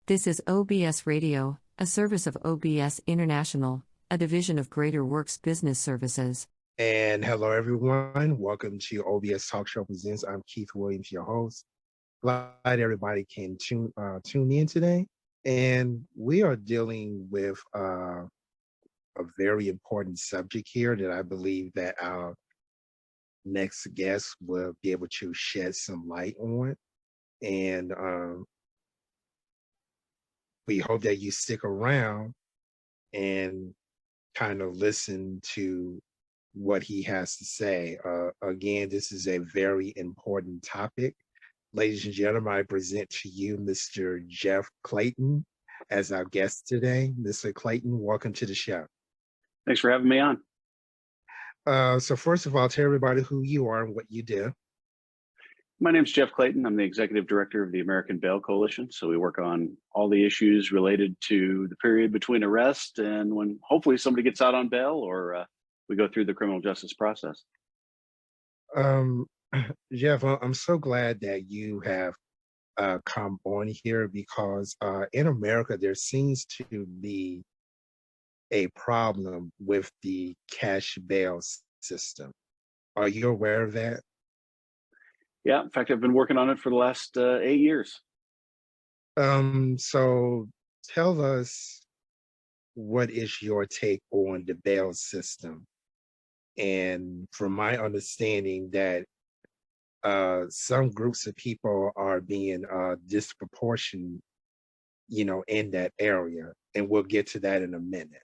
This is OBS Radio, a service of OBS International, a division of Greater Works Business Services. And hello, everyone. Welcome to OBS Talk Show Presents. I'm Keith Williams, your host. Glad everybody can tune in today. And we are dealing with a very important subject here that I believe that our next guest will be able to shed some light on. And we hope that you stick around and kind of listen to what he has to say. Again, this is a very important topic. Ladies and gentlemen, I present to you Mr. Jeff Clayton as our guest today. Mr. Clayton, welcome to the show. Thanks for having me on. So first of all, tell everybody who you are and what you do. My name is Jeff Clayton. I'm the Executive Director of the American Bail Coalition. So we work on all the issues related to the period between arrest and when hopefully somebody gets out on bail or we go through the criminal justice process. Jeff, I'm so glad that you have come on here because in America, there seems to be a problem with the cash bail system. Are you aware of that? Yeah, in fact, I've been working on it for the last 8 years. So tell us, what is your take on the bail system? And from my understanding that some groups of people are being disproportionate, in that area. And we'll get to that in a minute.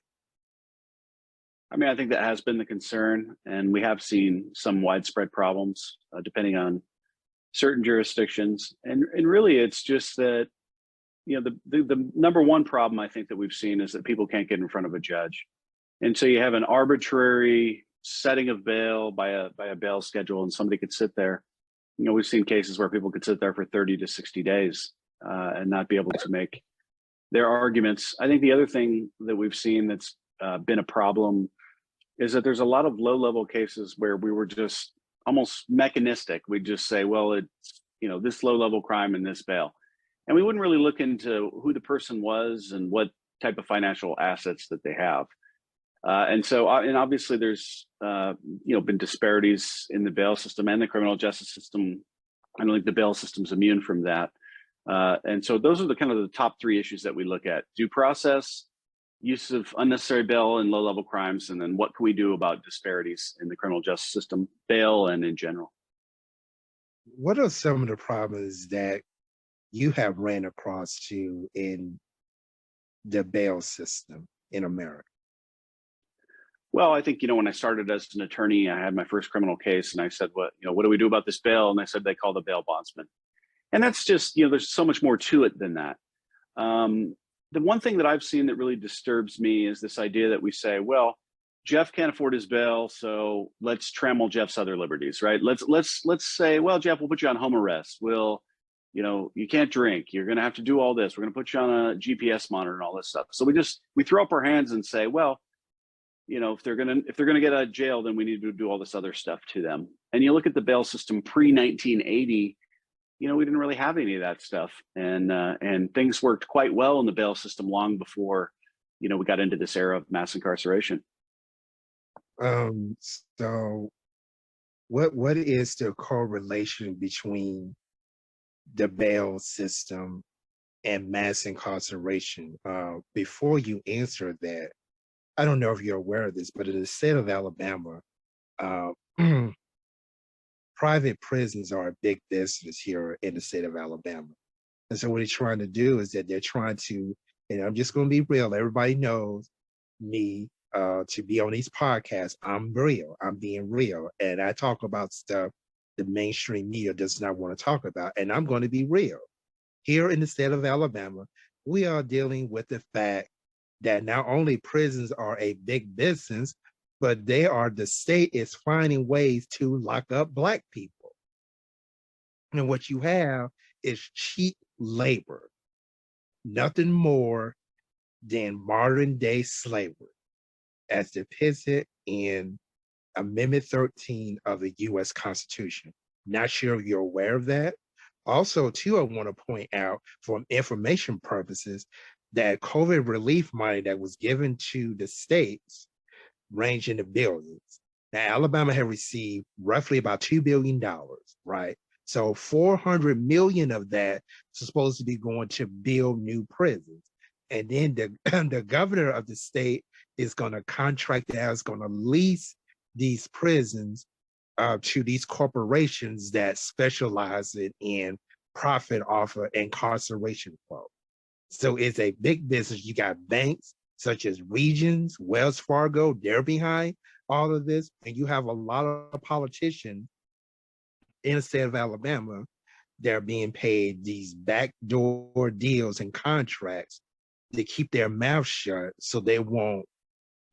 I mean, I think that has been the concern, and we have seen some widespread problems depending on certain jurisdictions. And really, it's just that, the number one problem I think that we've seen is that people can't get in front of a judge. And so you have an arbitrary setting of bail by a bail schedule, and somebody could sit there. We've seen cases where people could sit there for 30 to 60 days and not be able to make their arguments. I think the other thing that we've seen that's been a problem is that there's a lot of low-level cases where we were just almost mechanistic. We'd just say, well, it's, this low-level crime and this bail. And we wouldn't really look into who the person was and what type of financial assets that they have. And obviously there's, been disparities in the bail system and the criminal justice system. I don't think the bail system's immune from that. And so those are the kind of the top three issues that we look at: due process, use of unnecessary bail and low-level crimes, and then what can we do about disparities in the criminal justice system, bail, and in general. What are some of the problems that you have ran across in the bail system in America? Well, I think, when I started as an attorney, I had my first criminal case and I said, what do we do about this bail? And they said they call the bail bondsman. And that's just, there's so much more to it than that. The one thing that I've seen that really disturbs me is this idea that we say, well, Jeff can't afford his bail, so let's trammel Jeff's other liberties, right? Let's say, well, Jeff, we'll put you on home arrest. You can't drink. You're going to have to do all this. We're going to put you on a GPS monitor and all this stuff. So we throw up our hands and say, well, if they're going to get out of jail, then we need to do all this other stuff to them. And you look at the bail system pre-1980, we didn't really have any of that stuff. And things worked quite well in the bail system long before, we got into this era of mass incarceration. So what is the correlation between the bail system and mass incarceration? Before you answer that, I don't know if you're aware of this, but in the state of Alabama, private prisons are a big business here in the state of Alabama. And so what they're trying to do is that they're trying to, and I'm just going to be real, everybody knows me, to be on these podcasts, I'm real, I'm being real. And I talk about stuff the mainstream media does not want to talk about. And I'm going to be real. Here in the state of Alabama, we are dealing with the fact that not only prisons are a big business, but the state is finding ways to lock up Black people. And what you have is cheap labor, nothing more than modern day slavery, as depicted in Amendment 13 of the U.S. Constitution. Not sure if you're aware of that. Also, too, I want to point out for information purposes that COVID relief money that was given to the states range in the billions. Now, Alabama had received roughly about $2 billion, right? So 400 million of that is supposed to be going to build new prisons. And then the governor of the state is going to contract out, is going to lease these prisons to these corporations that specialize in profit off of incarceration quote. So it's a big business. You got banks such as Regions, Wells Fargo, they're behind all of this. And you have a lot of politicians in the state of Alabama that are being paid these backdoor deals and contracts to keep their mouth shut so they won't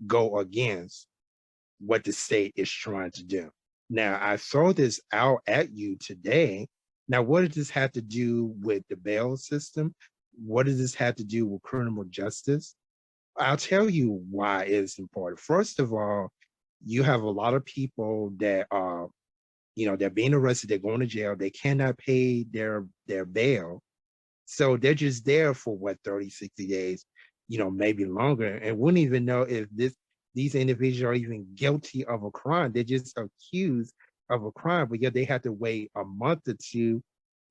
go against what the state is trying to do. Now, I throw this out at you today. Now, what does this have to do with the bail system? What does this have to do with criminal justice? I'll tell you why it's important. First of all, you have a lot of people that are, they're being arrested, they're going to jail, they cannot pay their bail. So they're just there for what, 30, 60 days, maybe longer, and wouldn't even know if these individuals are even guilty of a crime. They're just accused of a crime, but yet they have to wait a month or two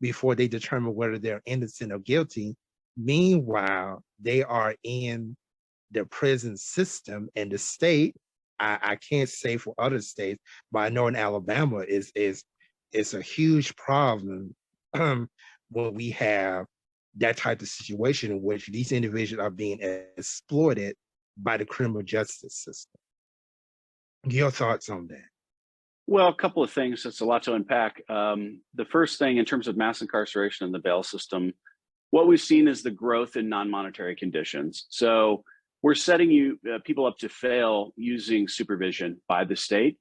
before they determine whether they're innocent or guilty. Meanwhile, they are in the prison system, and the state, I can't say for other states, but I know in Alabama it's a huge problem when we have that type of situation in which these individuals are being exploited by the criminal justice system. Your thoughts on that? Well, a couple of things. It's a lot to unpack. The first thing, in terms of mass incarceration in the bail system, what we've seen is the growth in non-monetary conditions. So we're setting people up to fail using supervision by the state.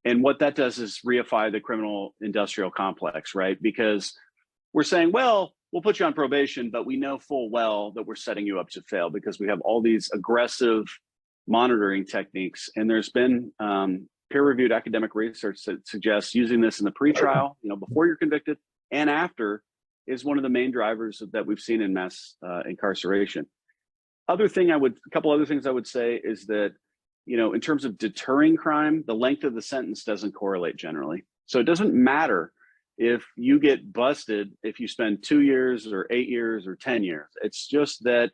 And what that does is reify the criminal industrial complex, right? Because we're saying, well, we'll put you on probation, but we know full well that we're setting you up to fail because we have all these aggressive monitoring techniques. And there's been peer-reviewed academic research that suggests using this in the pretrial, before you're convicted and after, is one of the main drivers that we've seen in mass incarceration. A couple other things I would say is that, in terms of deterring crime, the length of the sentence doesn't correlate generally. So it doesn't matter if you get busted, if you spend 2 years or 8 years or 10 years. It's just that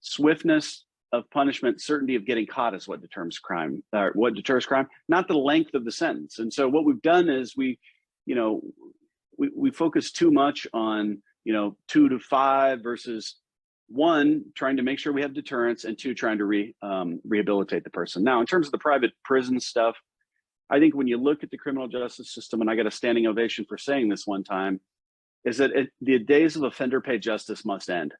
swiftness of punishment, certainty of getting caught is what deters crime, not the length of the sentence. And so what we've done is we focus too much on, 2 to 5 versus 1, trying to make sure we have deterrence, and 2, trying to rehabilitate the person. Now, in terms of the private prison stuff, I think when you look at the criminal justice system, and I got a standing ovation for saying this one time, is that the days of offender pay justice must end.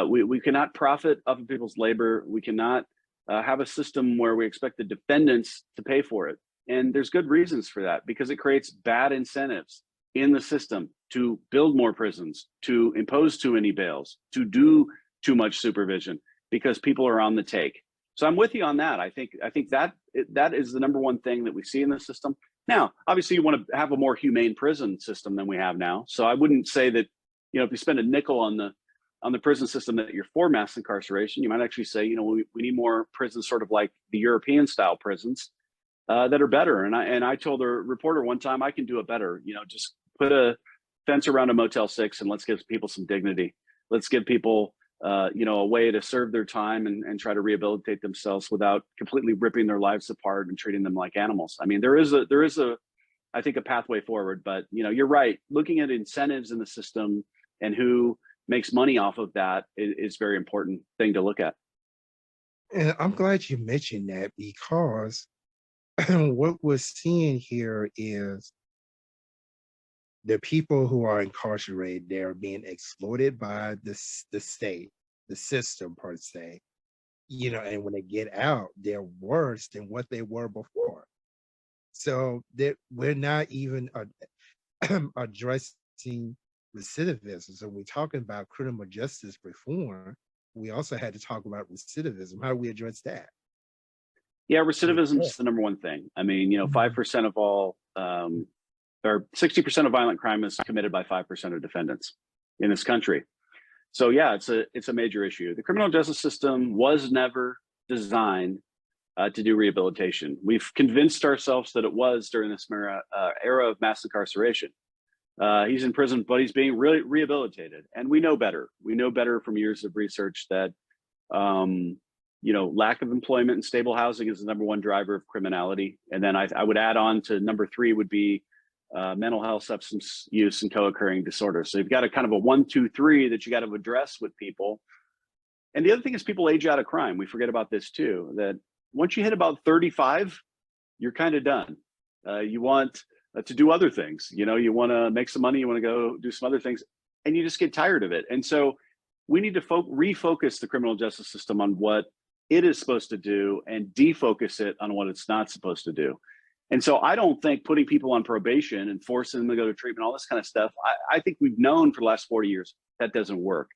We cannot profit off of people's labor. We cannot have a system where we expect the defendants to pay for it. And there's good reasons for that, because it creates bad incentives in the system to build more prisons, to impose too many bails, to do too much supervision, because people are on the take. So I'm with you on that. I think that is the number one thing that we see in the system. Now, obviously, you want to have a more humane prison system than we have now. So I wouldn't say that, if you spend a nickel on the prison system that you're for mass incarceration, you might actually say, we need more prisons sort of like the European style prisons that are better. And I told a reporter one time, I can do it better. Just put a fence around a Motel 6 and let's give people some dignity. Let's give people a way to serve their time and try to rehabilitate themselves without completely ripping their lives apart and treating them like animals. I mean, there is I think, a pathway forward, but you're right. Looking at incentives in the system and who makes money off of that is very important thing to look at. And I'm glad you mentioned that, because what we're seeing here is the people who are incarcerated, they're being exploited by the state, the system per se, and when they get out, they're worse than what they were before. So that we're not even addressing recidivism. So when we're talking about criminal justice reform, we also had to talk about recidivism. How do we address that? Yeah, recidivism is the number one thing. I mean, 5% of all or 60% of violent crime is committed by 5% of defendants in this country. So yeah, it's a major issue. The criminal justice system was never designed to do rehabilitation. We've convinced ourselves that it was during this era of mass incarceration. He's in prison, but he's being really rehabilitated, and we know better. We know better from years of research that lack of employment and stable housing is the #1 driver of criminality. And then I would add on to number 3 would be mental health, substance use, and co-occurring disorders. So you've got a kind of a 1, 2, 3 that you got to address with people. And the other thing is people age out of crime. We forget about this too, that once you hit about 35, you're kind of done. You want to do other things. You want to make some money, you want to go do some other things, and you just get tired of it. And so we need to refocus the criminal justice system on what it is supposed to do and defocus it on what it's not supposed to do. And so I don't think putting people on probation and forcing them to go to treatment, all this kind of stuff, I think we've known for the last 40 years that doesn't work.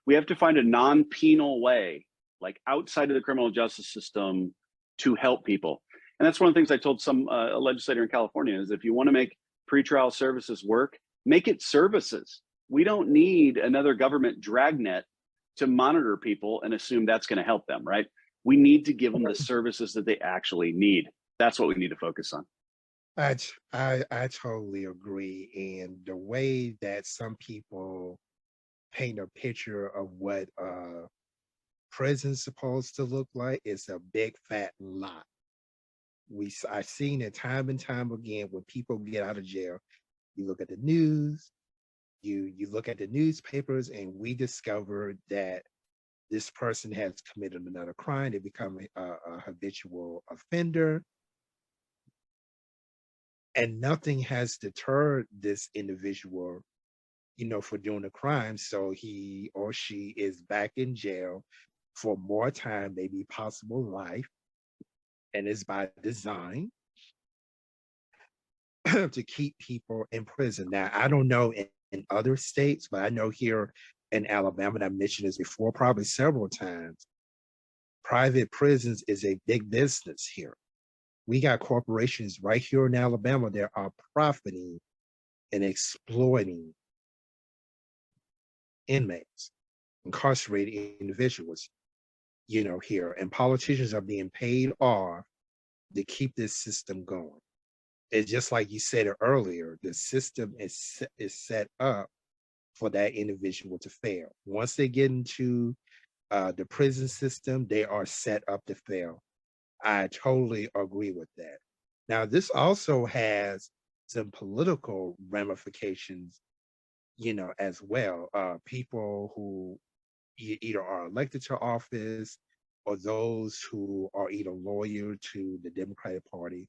We have to find a non-penal way, like outside of the criminal justice system, to help people. And that's one of the things I told some a legislator in California is if you want to make pretrial services work, make it services. We don't need another government dragnet to monitor people and assume that's going to help them, right? We need to give them the services that they actually need. That's what we need to focus on. I totally agree. And the way that some people paint a picture of what prison's supposed to look like is a big fat lie. I've seen it time and time again when people get out of jail. You look at the news, you look at the newspapers, and we discover that this person has committed another crime. They become a habitual offender. And nothing has deterred this individual, for doing a crime. So he or she is back in jail for more time, maybe possible life. And it's by design to keep people in prison. Now, I don't know in other states, but I know here in Alabama, and I mentioned this before, probably several times, private prisons is a big business here. We got corporations right here in Alabama that are profiting and exploiting inmates, incarcerated individuals, here. And politicians are being paid off to keep this system going. It's just like you said earlier, the system is set up for that individual to fail. Once they get into the prison system, they are set up to fail. I totally agree with that. Now, this also has some political ramifications, as well. People who either are elected to office or those who are either loyal to the Democratic Party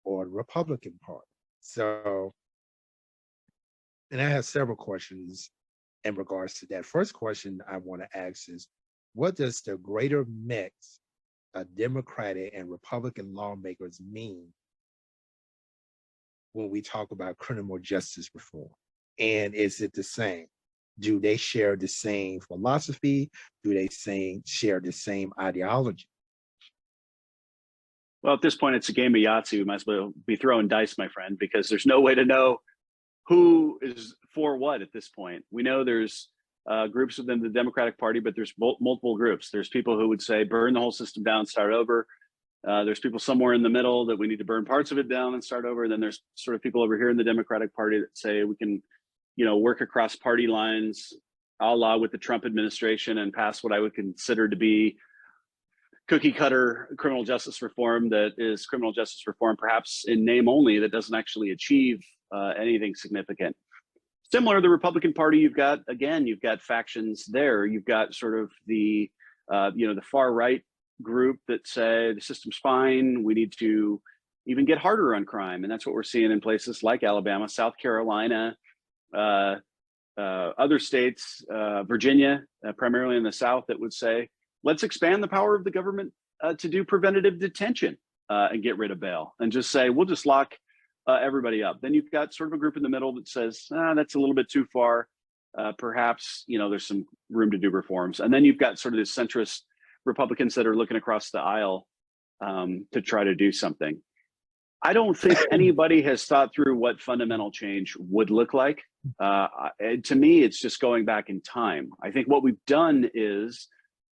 or the Republican Party. So, and I have several questions in regards to that. First question I want to ask is, what does the greater mix of Democratic and Republican lawmakers mean when we talk about criminal justice reform? And is it the same? Do they share the same philosophy? Do they share the same ideology? Well, at this point, it's a game of Yahtzee. We might as well be throwing dice, my friend, because there's no way to know who is for what at this point. We know there's groups within the Democratic Party, but there's multiple groups. There's people who would say burn the whole system down, start over. There's people somewhere in the middle that we need to burn parts of it down and start over. And then there's sort of people over here in the Democratic Party that say we can, work across party lines, a la with the Trump administration, and pass what I would consider to be cookie cutter criminal justice reform that is criminal justice reform, perhaps in name only, that doesn't actually achieve anything significant. Similar to the Republican Party, you've got factions there. You've got sort of the far right group that say the system's fine. We need to even get harder on crime. And that's what we're seeing in places like Alabama, South Carolina, other states, Virginia, primarily in the South, that would say, let's expand the power of the government to do preventative detention and get rid of bail, and just say, we'll just lock everybody up. Then you've got sort of a group in the middle that says, that's a little bit too far. Perhaps, there's some room to do reforms. And then you've got sort of this centrist Republicans that are looking across the aisle to try to do something. I don't think anybody has thought through what fundamental change would look like. To me, it's just going back in time. I think what we've done is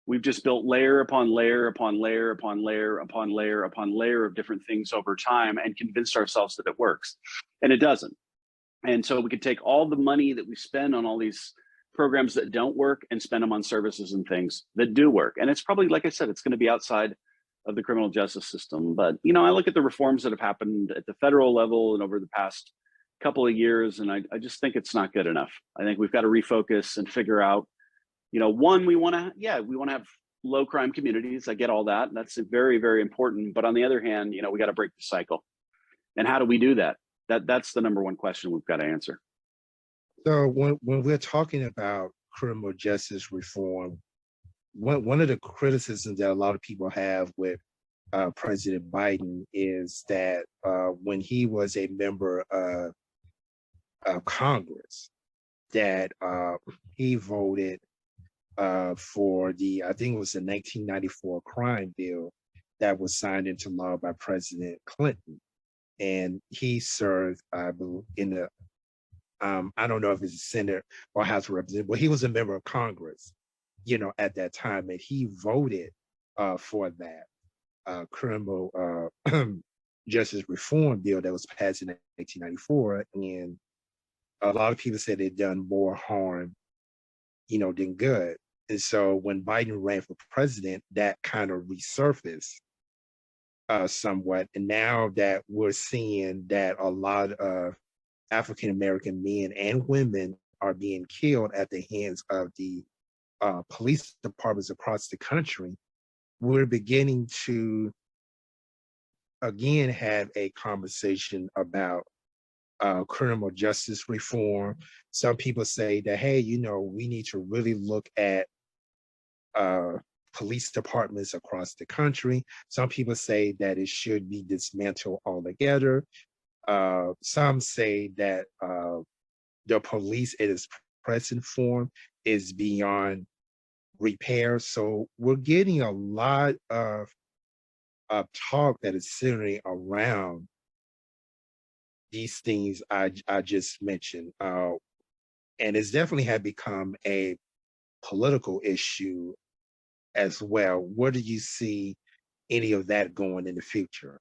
we've just built layer upon layer upon layer upon layer upon layer upon layer of different things over time and convinced ourselves that it works. And it doesn't. And so we could take all the money that we spend on all these programs that don't work and spend them on services and things that do work. And it's probably, like I said, it's going to be outside of the criminal justice system. But, you know, I look at the reforms that have happened at the federal level and over the past couple of years, and I just think it's not good enough. I think we've got to refocus and figure out, you know, one, we want to have low crime communities. I get all that. That's very, very important. But on the other hand, you know, we got to break the cycle. And how do we do that? That's the number one question we've got to answer. So when we're talking about criminal justice reform, one of the criticisms that a lot of people have with President Biden is that when he was a member of Congress, that he voted for I think it was the 1994 crime bill that was signed into law by President Clinton. And he served, I believe, in the, I don't know if it's a Senate or House of Representatives, but he was a member of Congress, you know, at that time, and he voted for that criminal justice reform bill that was passed in 1994. And a lot of people said it done more harm, you know, than good. And so when Biden ran for president, that kind of resurfaced somewhat. And now that we're seeing that a lot of African-American men and women are being killed at the hands of the police departments across the country, we're beginning to again have a conversation about criminal justice reform. Some people say that, hey, you know, we need to really look at police departments across the country. Some people say that it should be dismantled altogether. Some say that the police in its present form is beyond repair. So we're getting a lot of talk that is centering around these things I just mentioned. And it's definitely had become a political issue as well. Where do you see any of that going in the future?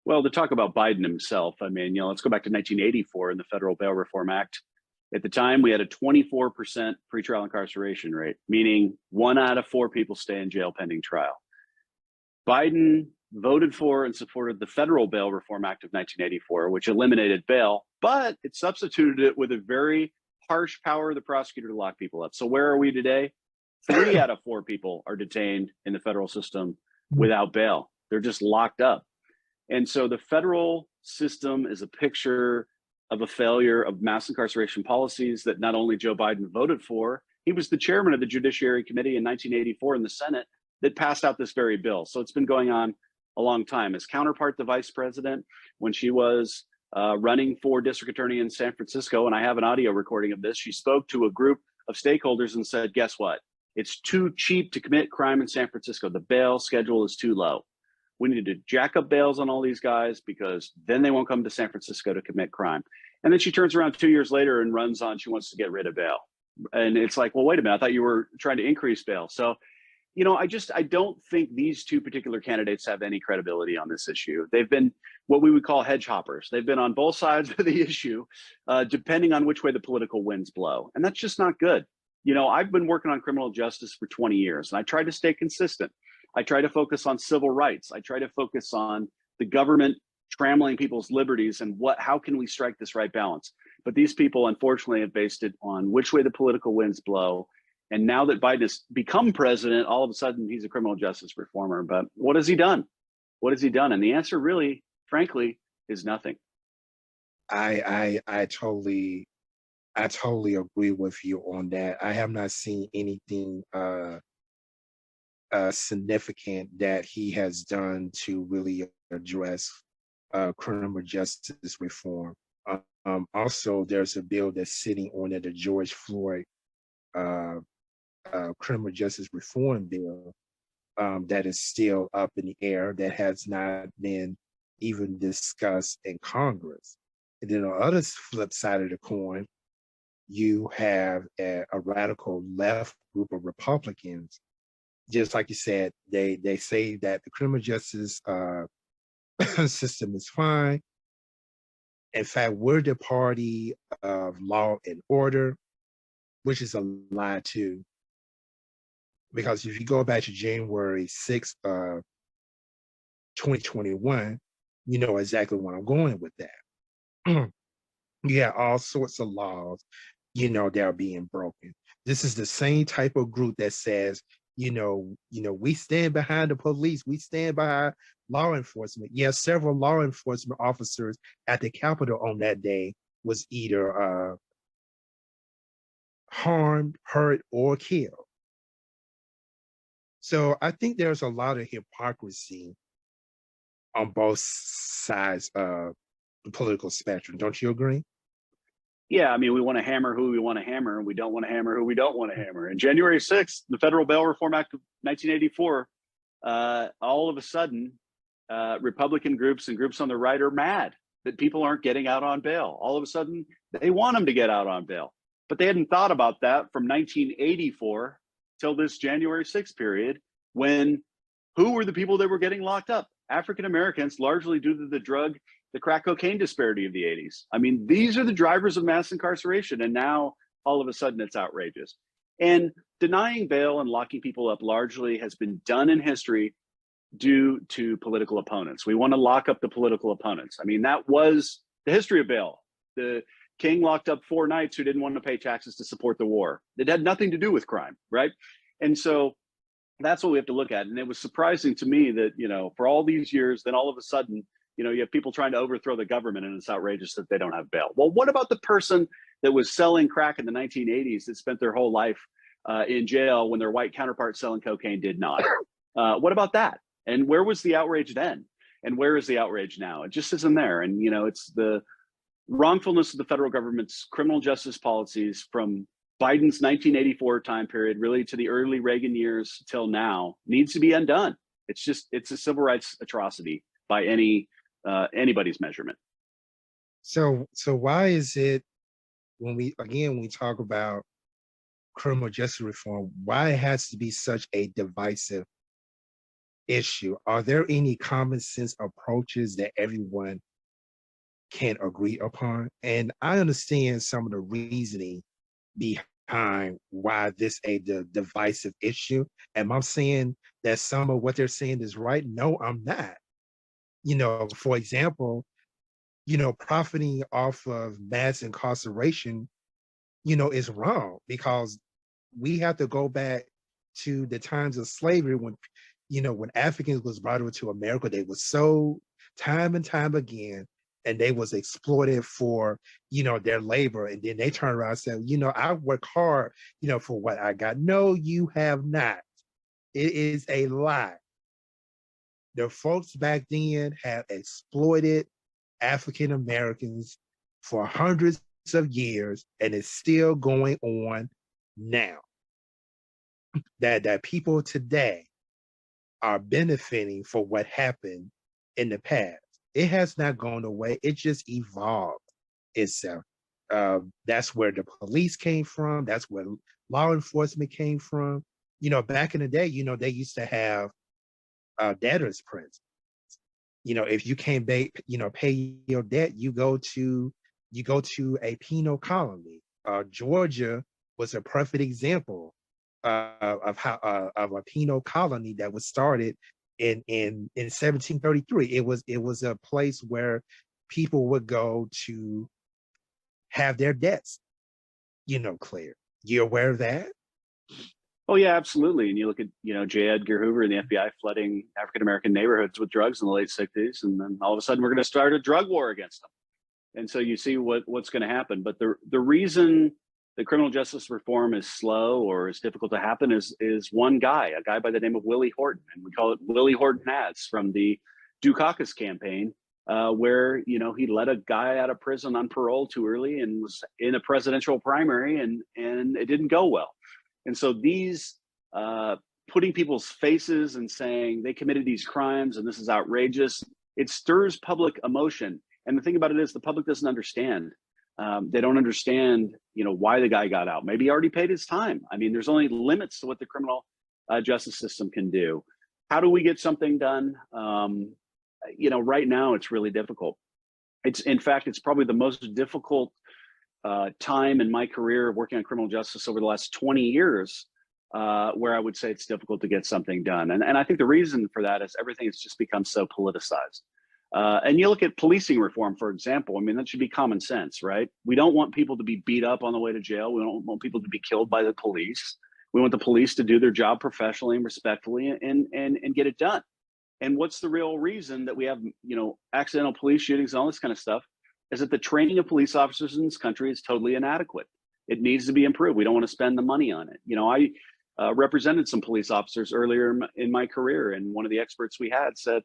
Well, to talk about Biden himself, I mean, you know, let's go back to 1984 in the Federal Bail Reform Act. At the time, we had a 24% pretrial incarceration rate, meaning 1 out of 4 people stay in jail pending trial. Biden voted for and supported the Federal Bail Reform Act of 1984, which eliminated bail, but it substituted it with a very harsh power of the prosecutor to lock people up. So where are we today? 3 out of 4 people are detained in the federal system without bail. They're just locked up. And so the federal system is a picture of a failure of mass incarceration policies that not only Joe Biden voted for, he was the chairman of the Judiciary Committee in 1984 in the Senate that passed out this very bill. So it's been going on a long time. His counterpart, the vice president, when she was running for district attorney in San Francisco, and I have an audio recording of this, she spoke to a group of stakeholders and said, guess what? It's too cheap to commit crime in San Francisco. The bail schedule is too low. We need to jack up bails on all these guys because then they won't come to San Francisco to commit crime. And then she turns around 2 years later and runs on, she wants to get rid of bail. And it's like, well, wait a minute, I thought you were trying to increase bail. So, you know, I don't think these two particular candidates have any credibility on this issue. They've been what we would call hedge hoppers. They've been on both sides of the issue, depending on which way the political winds blow. And that's just not good. You know, I've been working on criminal justice for 20 years, and I try to stay consistent. I try to focus on civil rights. I try to focus on the government trammeling people's liberties and how can we strike this right balance. But these people, unfortunately, have based it on which way the political winds blow. And now that Biden has become president, all of a sudden he's a criminal justice reformer. But what has he done? What has he done? And the answer really, frankly, is nothing. I totally agree with you on that. I have not seen anything significant that he has done to really address criminal justice reform. Also, there's a bill that's sitting on the George Floyd criminal justice reform bill that is still up in the air, that has not been, even discussed in Congress. And then on the other flip side of the coin, you have a radical left group of Republicans. Just like you said, they say that the criminal justice system is fine. In fact, we're the party of law and order, which is a lie too. Because if you go back to January 6th, 2021, you know exactly where I'm going with that. You have all sorts of laws, you know, that are being broken. This is the same type of group that says, we stand behind the police, we stand behind law enforcement. Yes, several law enforcement officers at the Capitol on that day was either harmed, hurt, or killed. So I think there's a lot of hypocrisy on both sides of the political spectrum. Don't you agree? Yeah, I mean, we want to hammer who we want to hammer, and we don't want to hammer who we don't want to hammer. And January 6th, the Federal Bail Reform Act of 1984, all of a sudden, Republican groups and groups on the right are mad that people aren't getting out on bail. All of a sudden, they want them to get out on bail. But they hadn't thought about that from 1984 till this January 6th period, when who were the people that were getting locked up? African Americans, largely due to the crack cocaine disparity of the 80s. I mean, these are the drivers of mass incarceration. And now all of a sudden it's outrageous. And denying bail and locking people up largely has been done in history due to political opponents. We want to lock up the political opponents. I mean, that was the history of bail. The king locked up 4 knights who didn't want to pay taxes to support the war. It had nothing to do with crime, right? And so that's what we have to look at. And it was surprising to me that, for all these years, then all of a sudden, you have people trying to overthrow the government, and it's outrageous that they don't have bail. Well, what about the person that was selling crack in the 1980s that spent their whole life in jail when their white counterpart selling cocaine did not? What about that? And where was the outrage then? And where is the outrage now? It just isn't there. And, it's the wrongfulness of the federal government's criminal justice policies from Biden's 1984 time period, really to the early Reagan years till now, needs to be undone. It's a civil rights atrocity by anybody's measurement. So why is it when we talk about criminal justice reform, why it has to be such a divisive issue? Are there any common sense approaches that everyone can agree upon? And I understand some of the reasoning behind why this is a divisive issue. Am I saying that some of what they're saying is right? No, I'm not. For example, profiting off of mass incarceration, is wrong, because we have to go back to the times of slavery when Africans was brought over to America. They were sold time and time again, and they was exploited for, their labor. And then they turn around and say, I work hard, for what I got. No, you have not. It is a lie. The folks back then had exploited African Americans for hundreds of years, and it's still going on now. That people today are benefiting for what happened in the past. It has not gone away. It just evolved itself. That's where the police came from. That's where law enforcement came from. Back in the day, they used to have debtors prisons. If you can't pay your debt, you go to a penal colony. Georgia was a perfect example of a penal colony that was started in 1733. It was a place where people would go to have their debts, cleared. You aware of that? Oh yeah, absolutely. And you look at, J. Edgar Hoover and the FBI flooding African-American neighborhoods with drugs in the late 60s. And then all of a sudden we're going to start a drug war against them. And so you see what's going to happen. But the reason the criminal justice reform is slow or is difficult to happen is one guy, a guy by the name of Willie Horton. And we call it Willie Horton ads from the Dukakis campaign, where, he let a guy out of prison on parole too early and was in a presidential primary, and it didn't go well. And so these putting people's faces and saying they committed these crimes and this is outrageous, it stirs public emotion. And the thing about it is the public doesn't understand. They don't understand, why the guy got out. Maybe he already paid his time. I mean, there's only limits to what the criminal justice system can do. How do we get something done? Right now it's really difficult. In fact, it's probably the most difficult time in my career working on criminal justice over the last 20 years, where I would say it's difficult to get something done. And I think the reason for that is everything has just become so politicized. And you look at policing reform, for example, I mean, that should be common sense, right? We don't want people to be beat up on the way to jail. We don't want people to be killed by the police. We want the police to do their job professionally and respectfully and get it done. And what's the real reason that we have, accidental police shootings and all this kind of stuff is that the training of police officers in this country is totally inadequate. It needs to be improved. We don't want to spend the money on it. I represented some police officers earlier in my career, and one of the experts we had said,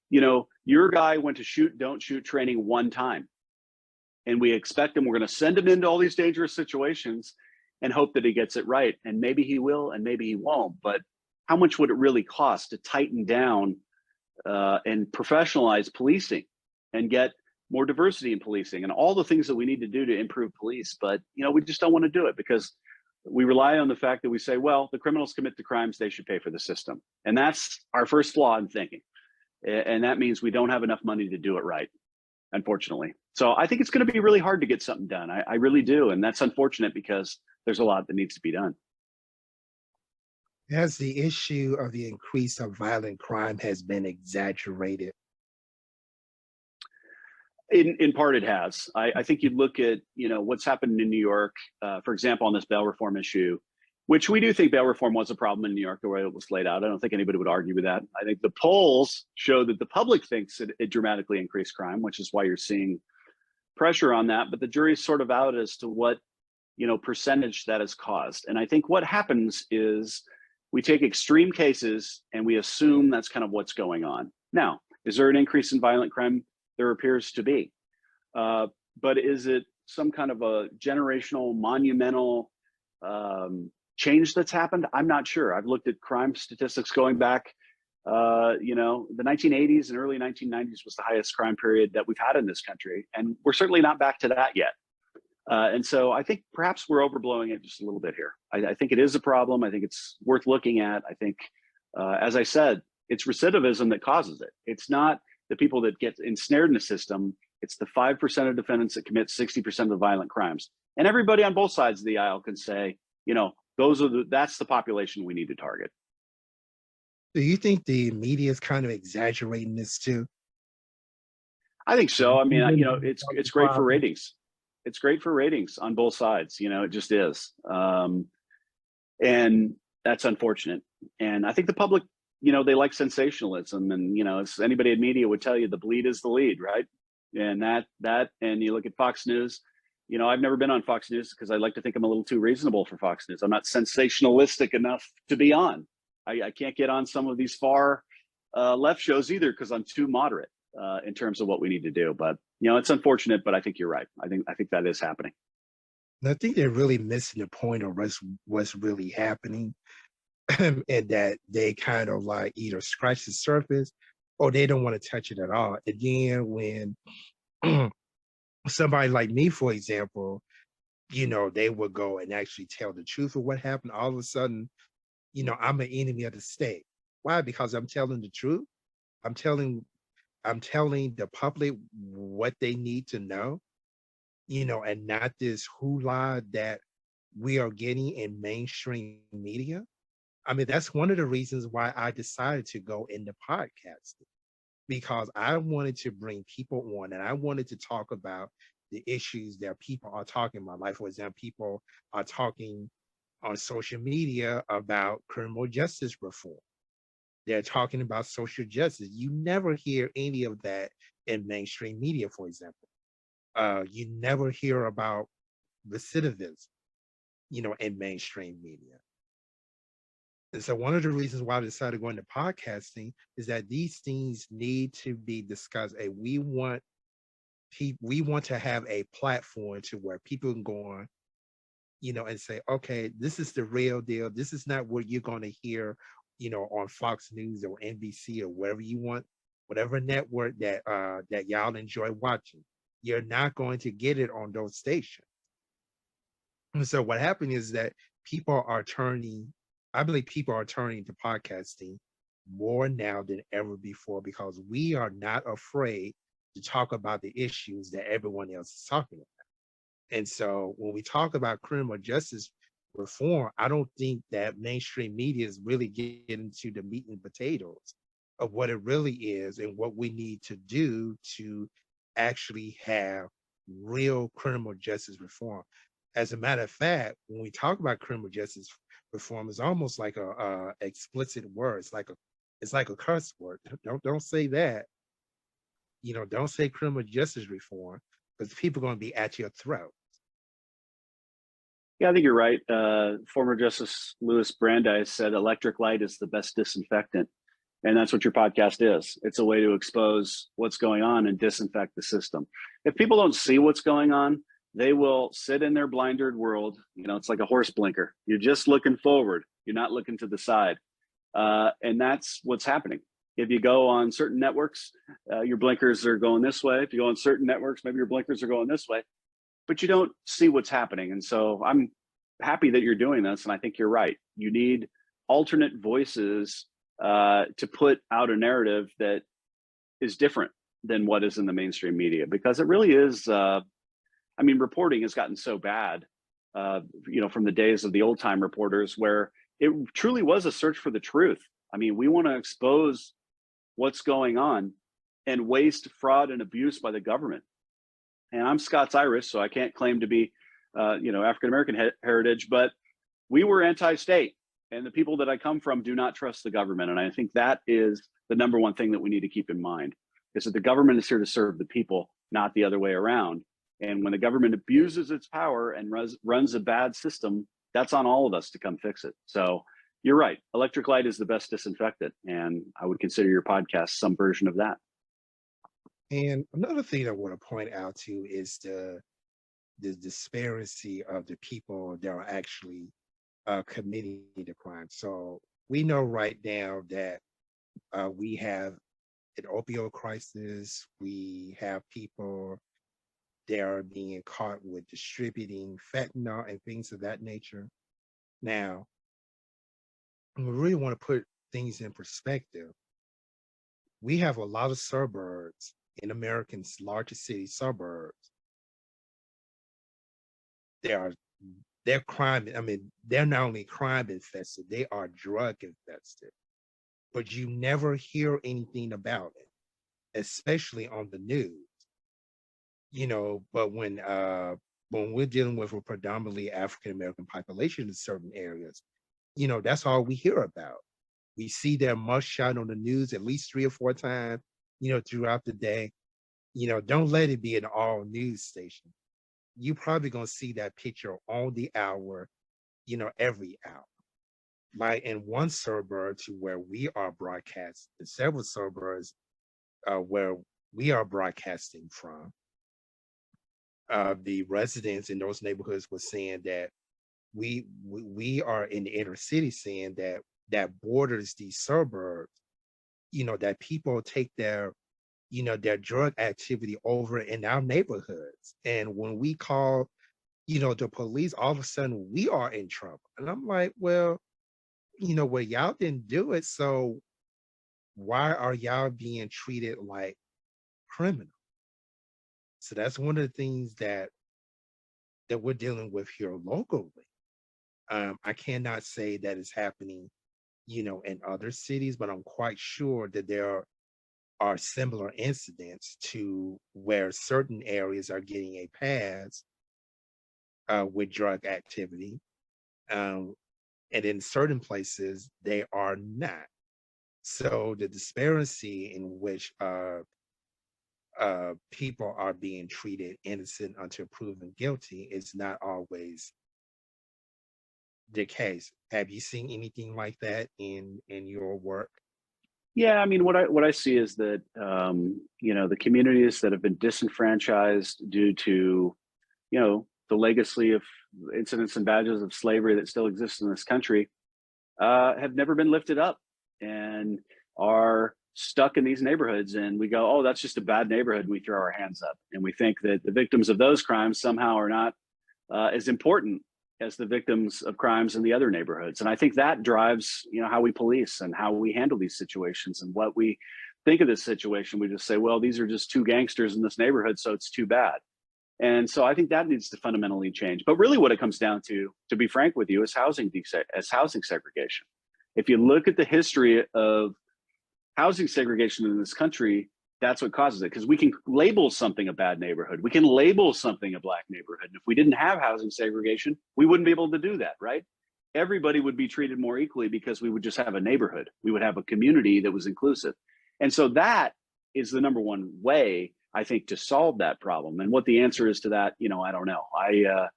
your guy went to shoot, don't shoot training one time. And we expect him, we're going to send him into all these dangerous situations and hope that he gets it right. And maybe he will, and maybe he won't. But how much would it really cost to tighten down and professionalize policing and get more diversity in policing and all the things that we need to do to improve police? But, we just don't want to do it because we rely on the fact that we say, well, the criminals commit the crimes, they should pay for the system. And that's our first flaw in thinking. And that means we don't have enough money to do it right, unfortunately. So I think it's going to be really hard to get something done. I really do. And that's unfortunate because there's a lot that needs to be done. As the issue of the increase of violent crime has been exaggerated? In part, it has. I think you look at, what's happened in New York, for example, on this bail reform issue, which we do think bail reform was a problem in New York, the way it was laid out. I don't think anybody would argue with that. I think the polls show that the public thinks it dramatically increased crime, which is why you're seeing pressure on that. But the jury's sort of out as to what, percentage that has caused. And I think what happens is we take extreme cases and we assume that's kind of what's going on. Now, is there an increase in violent crime? There appears to be. But is it some kind of a generational, monumental change that's happened? I'm not sure. I've looked at crime statistics going back, the 1980s and early 1990s was the highest crime period that we've had in this country. And we're certainly not back to that yet. And so I think perhaps we're overblowing it just a little bit here. I think it is a problem. I think it's worth looking at. I think, as I said, it's recidivism that causes it. It's not the people that get ensnared in the system. It's the 5% of defendants that commit 60% of the violent crimes. And everybody on both sides of the aisle can say, that's the population we need to target. Do you think the media is kind of exaggerating this too? I think so. I mean, it's great for ratings. It's great for ratings on both sides. It just is. And that's unfortunate. And I think the public, they like sensationalism, and, as anybody in media would tell you, the bleed is the lead, right? And and you look at Fox News, I've never been on Fox News because I like to think I'm a little too reasonable for Fox News. I'm not sensationalistic enough to be on. I can't get on some of these far left shows either because I'm too moderate in terms of what we need to do. But, it's unfortunate, but I think you're right. I think that is happening. And I think they're really missing the point of what's really happening. And that they kind of like either scratch the surface or they don't want to touch it at all. Again, when somebody like me, for example, they would go and actually tell the truth of what happened. All of a sudden, I'm an enemy of the state. Why? Because I'm telling the truth. I'm telling the public what they need to know, and not this hoopla that we are getting in mainstream media. I mean, that's one of the reasons why I decided to go into podcasting, because I wanted to bring people on and I wanted to talk about the issues that people are talking about. Like, for example, people are talking on social media about criminal justice reform. They're talking about social justice. You never hear any of that in mainstream media, for example. You never hear about recidivism, in mainstream media. And so one of the reasons why I decided to go into podcasting is that these things need to be discussed. And we want to have a platform to where people can go on, and say, okay, this is the real deal. This is not what you're going to hear, on Fox News or NBC or wherever you want. whatever network that that y'all enjoy watching. You're not going to get it on those stations. And so what happened is that people are turning, I believe people are turning to podcasting more now than ever before because we are not afraid to talk about the issues that everyone else is talking about. And so when we talk about criminal justice reform, I don't think that mainstream media is really getting to the meat and potatoes of what it really is and what we need to do to actually have real criminal justice reform. As a matter of fact, when we talk about criminal justice reform, it's almost like a explicit word. It's like a curse word. Don't say that. You know, don't say criminal justice reform because people are going to be at your throat. Yeah, I think you're right. Former Justice Louis Brandeis said electric light is the best disinfectant. And that's what your podcast is. It's a way to expose what's going on and disinfect the system. If people don't see what's going on, they will sit in their blindered world. You know, it's like a horse blinker. You're just looking forward. You're not looking to the side. And that's what's happening. If you go on certain networks, your blinkers are going this way. If you go on certain networks, maybe your blinkers are going this way, but you don't see what's happening. And so I'm happy that you're doing this. And I think you're right. You need alternate voices to put out a narrative that is different than what is in the mainstream media, because it really is, I mean, reporting has gotten so bad, you know, from the days of the old time reporters where it truly was a search for the truth. I mean, we want to expose what's going on and waste, fraud, and abuse by the government. And I'm Scots Irish, so I can't claim to be, you know, African American heritage, but we were anti-state. And the people that I come from do not trust the government. And I think that is the number one thing that we need to keep in mind, is that the government is here to serve the people, not the other way around. And when the government abuses its power and runs a bad system, that's on all of us to come fix it. So you're right. Electric light is the best disinfectant. And I would consider your podcast some version of that. And another thing I want to point out too is the disparity of the people that are actually committing the crime. So we know right now that we have an opioid crisis. We have people that are being caught with distributing fentanyl and things of that nature. Now, we really want to put things in perspective. We have a lot of suburbs in America's largest city suburbs. They're crime. I mean, they're not only crime infested, they are drug infested. But you never hear anything about it, especially on the news. You know, but when we're dealing with a predominantly African American population in certain areas, you know, that's all we hear about. We see their mugshot on the news at least 3 or 4 times, you know, throughout the day. You know, don't let it be an all news station. You're probably gonna see that picture on the hour, you know, every hour. Like in one suburb to where we are broadcast, in several suburbs where we are broadcasting from, the residents in those neighborhoods were saying that we are in the inner city, saying that borders these suburbs, you know, that people take their, you know, their drug activity over in our neighborhoods. And when we call, you know, the police, all of a sudden we are in trouble. And I'm like, well, you know, well, y'all didn't do it. So why are y'all being treated like criminals? So that's one of the things that we're dealing with here locally. I cannot say that it's happening, you know, in other cities, but I'm quite sure that there are similar incidents to where certain areas are getting a pass with drug activity. And in certain places, they are not. So the disparity in which people are being treated innocent until proven guilty is not always the case. Have you seen anything like that in your work? Yeah, I mean, what I see is that you know, the communities that have been disenfranchised due to, you know, the legacy of incidents and badges of slavery that still exists in this country have never been lifted up and are stuck in these neighborhoods and we go, oh, that's just a bad neighborhood. And we throw our hands up and we think that the victims of those crimes somehow are not as important as the victims of crimes in the other neighborhoods. And I think that drives, how we police and how we handle these situations and what we think of this situation. We just say, well, these are just two gangsters in this neighborhood, so it's too bad. And so I think that needs to fundamentally change. But really what it comes down to be frank with you, is housing segregation. If you look at the history of housing segregation in this country, that's what causes it. Because we can label something a bad neighborhood. We can label something a black neighborhood. And if we didn't have housing segregation, we wouldn't be able to do that, right? Everybody would be treated more equally because we would just have a neighborhood. We would have a community that was inclusive. And so that is the number one way, I think, to solve that problem. And what the answer is to that, I don't know. I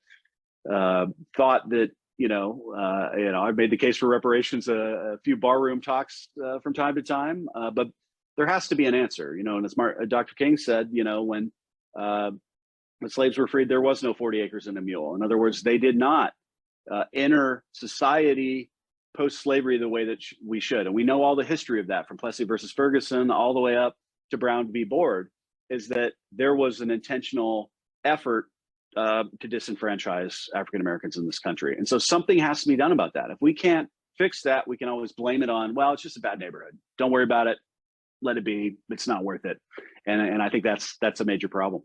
thought that, I made the case for reparations, a few barroom talks from time to time, but there has to be an answer, and as Dr. King said, when the slaves were freed, there was no 40 acres and a mule. In other words, they did not enter society post-slavery the way that we should. And we know all the history of that, from Plessy versus Ferguson all the way up to Brown v. Board, is that there was an intentional effort to disenfranchise African-Americans in this country. And so something has to be done about that. If we can't fix that, we can always blame it on, well, it's just a bad neighborhood. Don't worry about it. Let it be. It's not worth it. And I think that's a major problem.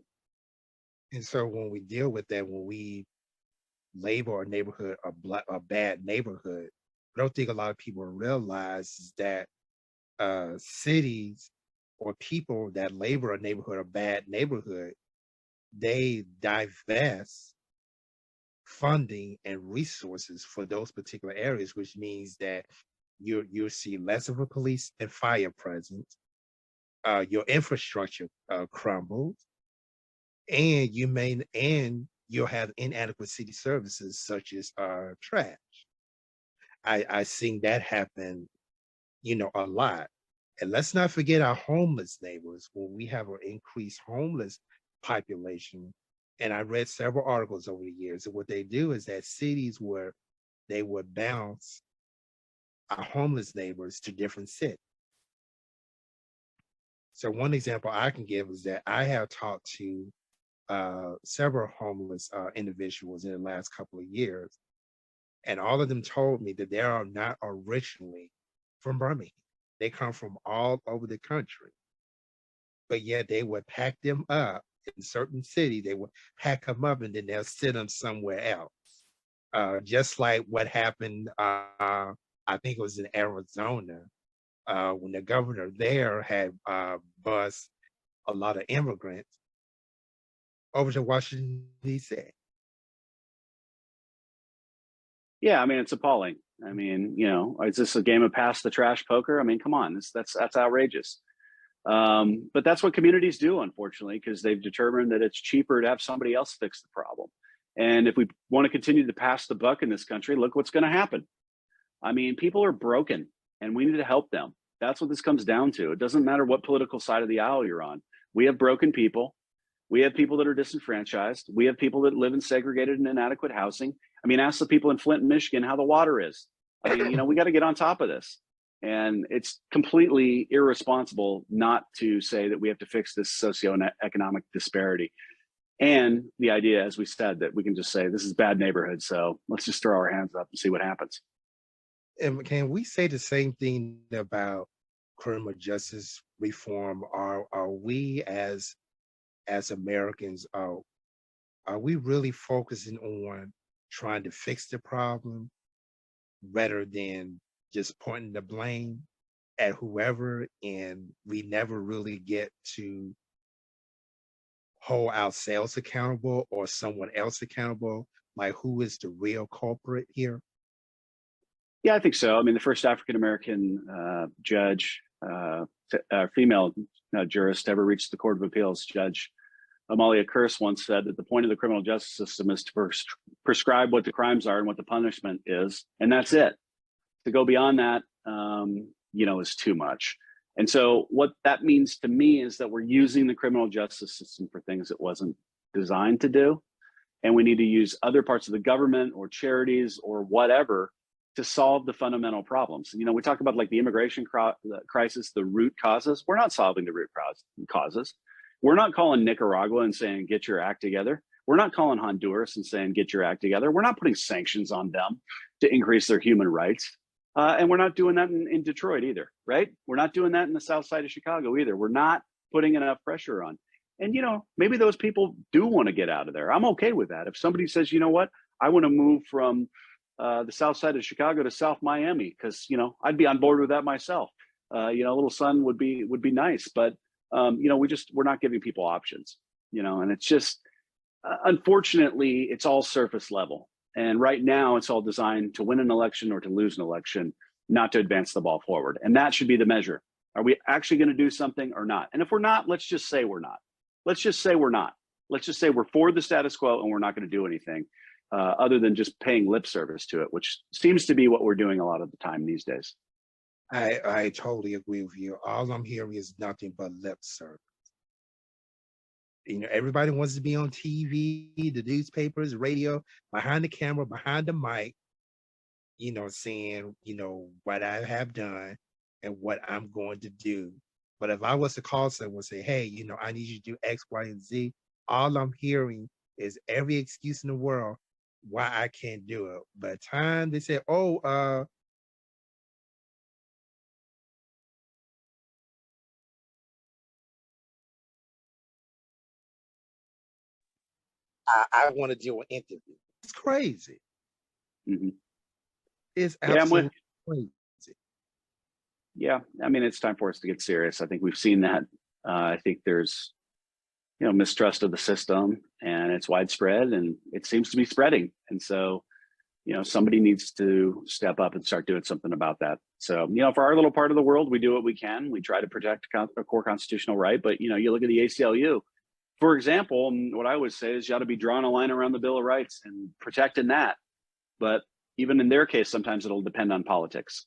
And so when we deal with that, when we label a neighborhood a bad neighborhood, I don't think a lot of people realize is that cities or people that label a neighborhood a bad neighborhood, they divest funding and resources for those particular areas, which means that you'll see less of a police and fire presence. Your infrastructure crumbles, and you'll have inadequate city services such as trash. I seen that happen, a lot. And let's not forget our homeless neighbors. When we have an increased homeless population, and I read several articles over the years, and what they do is that cities where they would bounce our homeless neighbors to different cities. So one example I can give is that I have talked to several homeless individuals in the last couple of years, and all of them told me that they are not originally from Birmingham. They come from all over the country, but yet they would pack them up in certain cities. They would pack them up and then they'll sit them somewhere else. Just like what happened, I think it was in Arizona, when the governor there had bused a lot of immigrants over to Washington, D.C. Yeah, I mean, it's appalling. I mean, is this a game of pass the trash poker? I mean, come on, that's outrageous. But that's what communities do, unfortunately, because they've determined that it's cheaper to have somebody else fix the problem. And if we want to continue to pass the buck in this country, look what's going to happen. I mean, people are broken and we need to help them. That's what this comes down to. It doesn't matter what political side of the aisle you're on. We have broken people. We have people that are disenfranchised. We have people that live in segregated and inadequate housing. I mean, ask the people in Flint, Michigan, how the water is. I mean, we got to get on top of this. And it's completely irresponsible not to say that we have to fix this socioeconomic disparity. And the idea, as we said, that we can just say, this is bad neighborhood, so let's just throw our hands up and see what happens. And can we say the same thing about criminal justice reform? Are we as Americans, are we really focusing on trying to fix the problem rather than just pointing the blame at whoever, and we never really get to hold ourselves accountable or someone else accountable? Like, who is the real culprit here? Yeah, I think so. I mean, the first African-American judge, female jurist to ever reach the Court of Appeals, Judge Amalia Curse, once said that the point of the criminal justice system is to prescribe what the crimes are and what the punishment is, and that's it. To go beyond that, is too much. And so what that means to me is that we're using the criminal justice system for things it wasn't designed to do. And we need to use other parts of the government or charities or whatever to solve the fundamental problems. You know, we talk about like the immigration crisis, the root causes. We're not solving the root causes. We're not calling Nicaragua and saying, get your act together. We're not calling Honduras and saying, get your act together. We're not putting sanctions on them to increase their human rights. And we're not doing that in Detroit either, right? We're not doing that in the south side of Chicago either. We're not putting enough pressure on. And, you know, maybe those people do want to get out of there. I'm okay with that. If somebody says, you know what, I want to move from the south side of Chicago to South Miami, because, you know, I'd be on board with that myself. You know, a little sun would be nice, but, you know, we're not giving people options, you know, and it's just, unfortunately, it's all surface level. And right now it's all designed to win an election or to lose an election, not to advance the ball forward. And that should be the measure. Are we actually going to do something or not? And if we're not, let's just say we're not. Let's just say we're not. Let's just say we're for the status quo and we're not going to do anything other than just paying lip service to it, which seems to be what we're doing a lot of the time these days. I totally agree with you. All I'm hearing is nothing but lip service. You know, everybody wants to be on TV, the newspapers, radio, behind the camera, behind the mic, you know, saying, you know, what I have done and what I'm going to do. But if I was to call someone and say, hey, you know, I need you to do X, Y, and Z, all I'm hearing is every excuse in the world why I can't do it. By the time they say, oh, I want to do an interview. It's crazy. Mm-hmm. It's absolutely crazy. Yeah, I mean, it's time for us to get serious. I think we've seen that. I think there's, you know, mistrust of the system, and it's widespread, and it seems to be spreading. And so, you know, somebody needs to step up and start doing something about that. So, you know, for our little part of the world, we do what we can. We try to protect a core constitutional right. But, you know, you look at the ACLU, for example, and what I always say is you ought to be drawing a line around the Bill of Rights and protecting that. But even in their case, sometimes it'll depend on politics.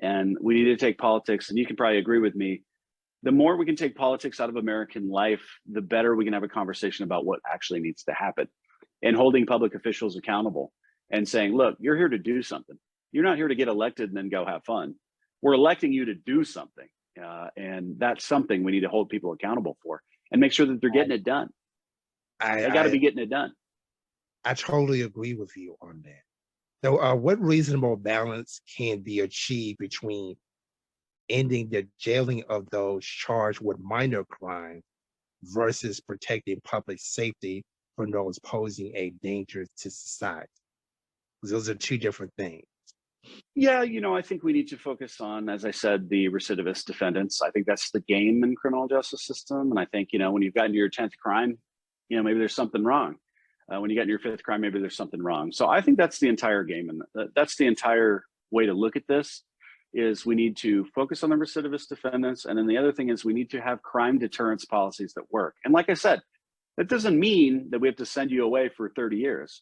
And we need to take politics, and you can probably agree with me, the more we can take politics out of American life, the better we can have a conversation about what actually needs to happen, and holding public officials accountable and saying, look, you're here to do something. You're not here to get elected and then go have fun. We're electing you to do something. And that's something we need to hold people accountable for and make sure that they're getting it done. They got to be getting it done. I totally agree with you on that. So what reasonable balance can be achieved between ending the jailing of those charged with minor crimes versus protecting public safety from those posing a danger to society? Because those are two different things. Yeah, you know, I think we need to focus on, as I said, the recidivist defendants. I think that's the game in criminal justice system. And I think, you know, when you've gotten to your 10th crime, you know, maybe there's something wrong. When you get in your 5th crime, maybe there's something wrong. So I think that's the entire game. And that's the entire way to look at this is we need to focus on the recidivist defendants. And then the other thing is we need to have crime deterrence policies that work. And like I said, that doesn't mean that we have to send you away for 30 years.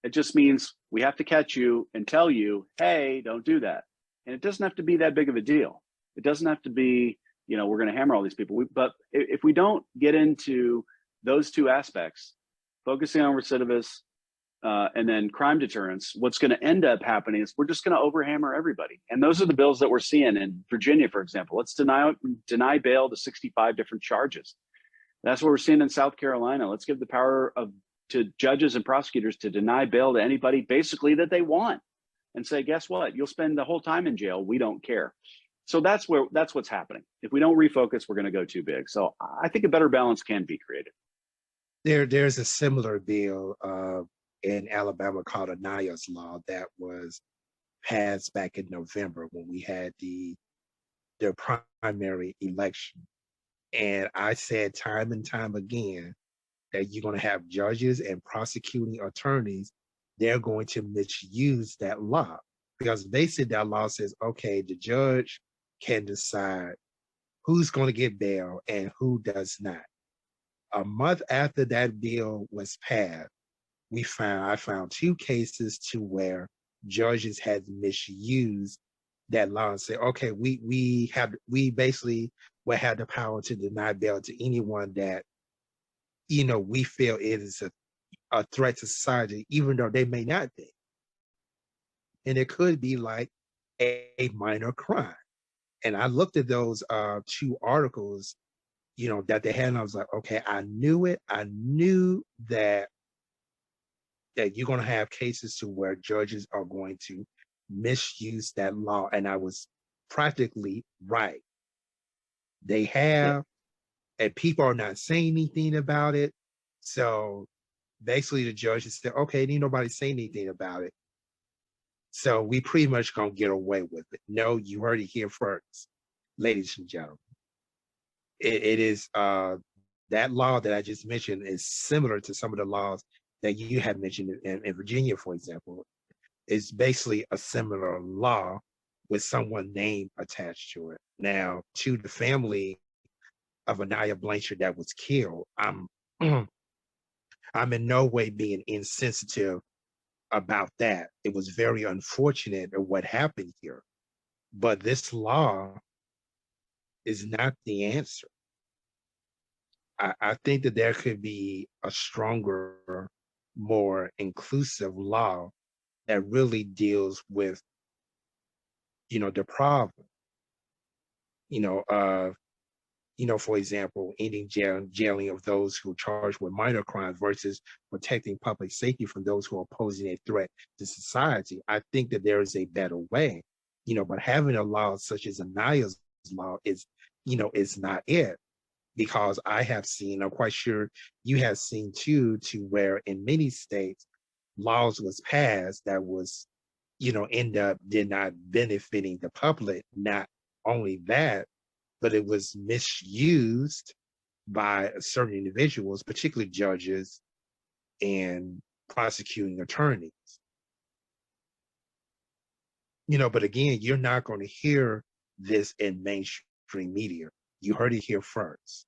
It just means we have to catch you and tell you, hey, don't do that. And it doesn't have to be that big of a deal. It doesn't have to be, you know, we're going to hammer all these people. But if we don't get into those two aspects, focusing on recidivists and then crime deterrence, what's going to end up happening is we're just going to overhammer everybody. And those are the bills that we're seeing in Virginia, for example. Let's deny bail to 65 different charges. That's what we're seeing in South Carolina. Let's give the power to judges and prosecutors to deny bail to anybody basically that they want and say, guess what? You'll spend the whole time in jail. We don't care. So that's what's happening. If we don't refocus, we're going to go too big. So I think a better balance can be created. There's a similar bill in Alabama called Aniah's Law that was passed back in November when we had the primary election. And I said time and time again that you're going to have judges and prosecuting attorneys, they're going to misuse that law. Because basically that law says, okay, the judge can decide who's going to get bail and who does not. A month after that bill was passed, I found 2 cases to where judges had misused that law and said, okay, we basically will have the power to deny bail to anyone that, you know, we feel it is a threat to society, even though they may not be. and it could be like a minor crime. And I looked at those two articles, that they had, and I was like, okay, I knew it. I knew that you're going to have cases to where judges are going to misuse that law, and I was practically right. They have, and people are not saying anything about it. So basically, the judges said, okay, ain't nobody saying anything about it. So we pretty much gonna get away with it. No, you heard it here first, ladies and gentlemen. It is that law that I just mentioned is similar to some of the laws that you have mentioned in Virginia, for example. It's basically a similar law with someone's name attached to it. Now, to the family of Anaya Blanchard that was killed, I'm I'm in no way being insensitive about that. It was very unfortunate of what happened here. But this law is not the answer. I think that there could be a stronger, more inclusive law that really deals with, the problem, of, for example, ending jailing of those who are charged with minor crimes versus protecting public safety from those who are posing a threat to society. I think that there is a better way, but having a law such as Anaya's law is not it. Because I have seen, I'm quite sure you have seen too, to where in many states, laws was passed that was, end up did not benefiting the public. Not only that, but it was misused by certain individuals, particularly judges and prosecuting attorneys. But again, you're not going to hear this in mainstream media. You heard it here first.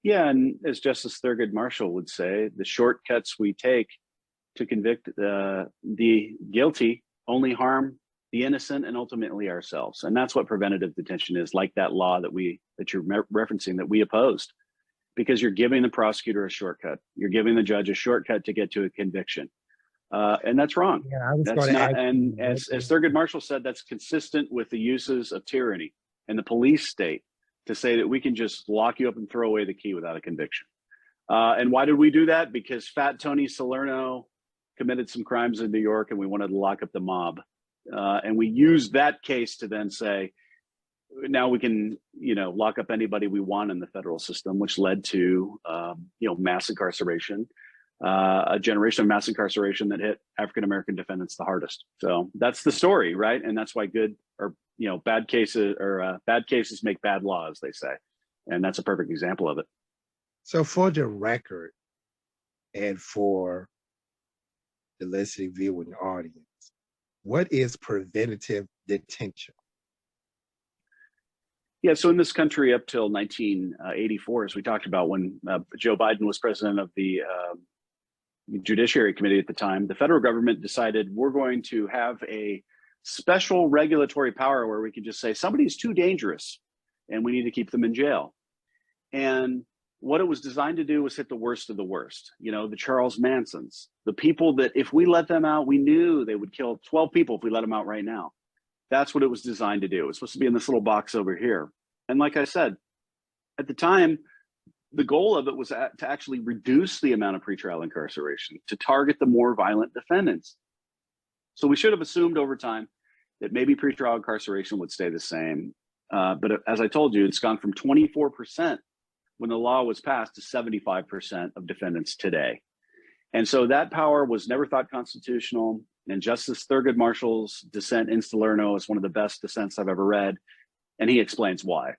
Yeah, and as Justice Thurgood Marshall would say, the shortcuts we take to convict the guilty only harm the innocent and ultimately ourselves. And that's what preventative detention is, like that law that you're referencing that we opposed, because you're giving the prosecutor a shortcut. You're giving the judge a shortcut to get to a conviction. And that's wrong. Yeah, that's not, and as Thurgood Marshall said, that's consistent with the uses of tyranny and the police state to say that we can just lock you up and throw away the key without a conviction. And why did we do that? Because Fat Tony Salerno committed some crimes in New York and we wanted to lock up the mob. And we used that case to then say, now we can, lock up anybody we want in the federal system, which led to, mass incarceration, a generation of mass incarceration that hit African-American defendants the hardest. So that's the story, right? And that's why bad cases make bad laws, they say. And that's a perfect example of it. So for the record and for the listening viewing audience, what is preventative detention? Yeah, so in this country up till 1984, as we talked about, when Joe Biden was president of the Judiciary Committee at the time, the federal government decided we're going to have a special regulatory power where we can just say somebody's too dangerous and we need to keep them in jail. And what it was designed to do was hit the worst of the worst, the Charles Mansons, the people that if we let them out, we knew they would kill 12 people if we let them out right now. That's what it was designed to do. It was supposed to be in this little box over here. And like I said, at the time, the goal of it was to actually reduce the amount of pretrial incarceration, to target the more violent defendants. So we should have assumed over time that maybe pretrial incarceration would stay the same. But as I told you, it's gone from 24% when the law was passed to 75% of defendants today. And so that power was never thought constitutional. And Justice Thurgood Marshall's dissent in Salerno is one of the best dissents I've ever read. And he explains why.